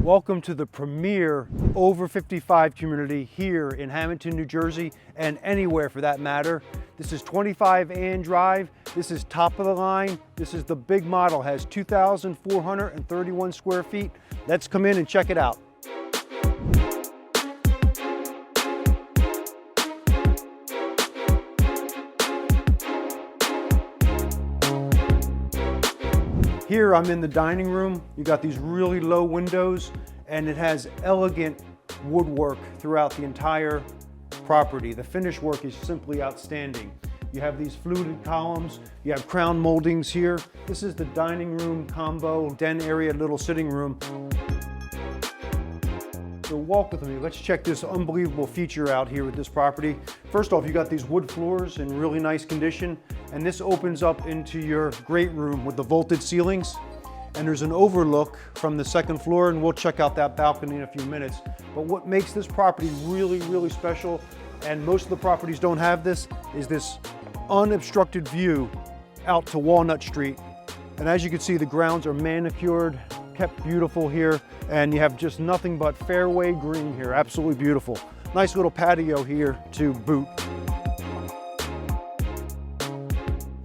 Welcome to the premier over 55 community here in Hammonton, New Jersey, and anywhere for that matter. This is 25 Ann Drive. This is top of the line. This is the big model, has 2,431 square feet. Let's come in and check it out. Here I'm in the dining room. You got these really low windows, and it has elegant woodwork throughout the entire property. The finish work is simply outstanding. You have these fluted columns, you have crown moldings here. This is the dining room combo, den area, little sitting room. So walk with me, let's check this unbelievable feature out here with this property. First off, you got these wood floors in really nice condition, and this opens up into your great room with the vaulted ceilings. And there's an overlook from the second floor, and we'll check out that balcony in a few minutes. But what makes this property really, really special, and most of the properties don't have this, is this unobstructed view out to Walnut Street. And as you can see, the grounds are manicured, kept beautiful here, and you have just nothing but fairway green here. Absolutely beautiful. Nice little patio here to boot.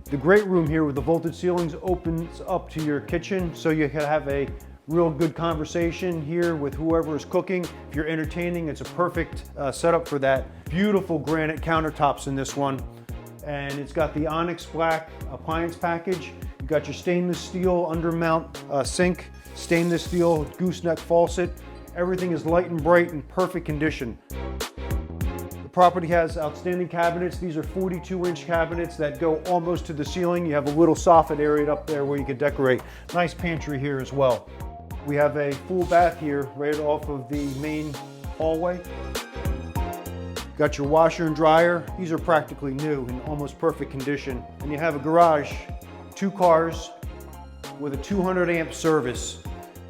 The great room here with the vaulted ceilings opens up to your kitchen, so you can have a real good conversation here with whoever is cooking. If you're entertaining, it's a perfect setup for that. Beautiful granite countertops in this one, and it's got the onyx black appliance package. You got your stainless steel undermount sink, stainless steel gooseneck faucet. Everything is light and bright in perfect condition. The property has outstanding cabinets. These are 42-inch cabinets that go almost to the ceiling. You have a little soffit area up there where you can decorate. Nice pantry here as well. We have a full bath here right off of the main hallway. Got your washer and dryer. These are practically new in almost perfect condition. And you have a garage, 2 cars with a 200 amp service.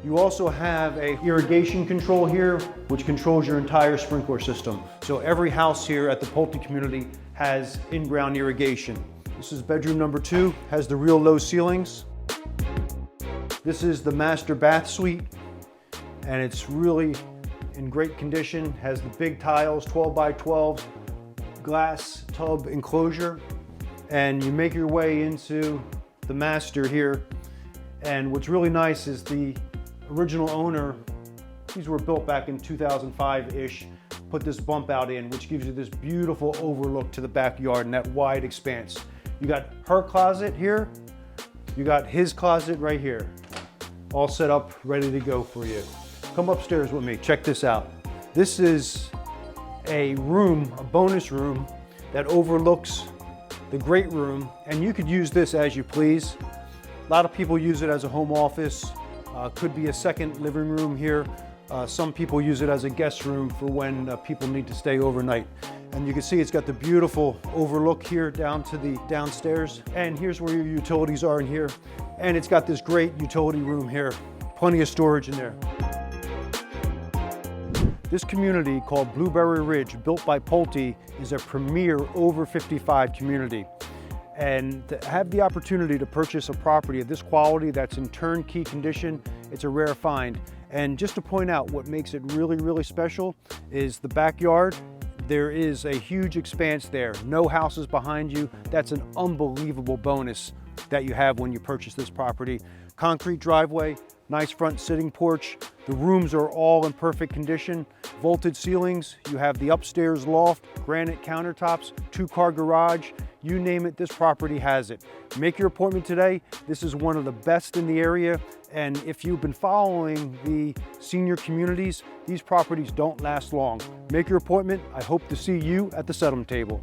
You also have a irrigation control here, which controls your entire sprinkler system. So every house here at the Pulte community has in-ground irrigation. This is bedroom number 2, has the real low ceilings. This is the master bath suite, and it's really in great condition. Has the big tiles, 12 by 12 glass tub enclosure. And you make your way into the master here. And what's really nice is the original owner, these were built back in 2005-ish, put this bump out in, which gives you this beautiful overlook to the backyard and that wide expanse. You got her closet here, you got his closet right here, all set up, ready to go for you. Come upstairs with me, check this out. This is a room, a bonus room, that overlooks the great room, and you could use this as you please. A lot of people use it as a home office. Could be a second living room here. Some people use it as a guest room for when people need to stay overnight. And you can see it's got the beautiful overlook here down to the downstairs. And here's where your utilities are in here. And it's got this great utility room here. Plenty of storage in there. This community called Blueberry Ridge, built by Pulte, is a premier over 55 community. And to have the opportunity to purchase a property of this quality that's in turnkey condition, it's a rare find. And just to point out what makes it really, really special is the backyard. There is a huge expanse there, no houses behind you. That's an unbelievable bonus that you have when you purchase this property. Concrete driveway, nice front sitting porch. The rooms are all in perfect condition. Vaulted ceilings, you have the upstairs loft, granite countertops, 2-car garage. You name it, this property has it. Make your appointment today. This is one of the best in the area. And if you've been following the senior communities, these properties don't last long. Make your appointment. I hope to see you at the settlement table.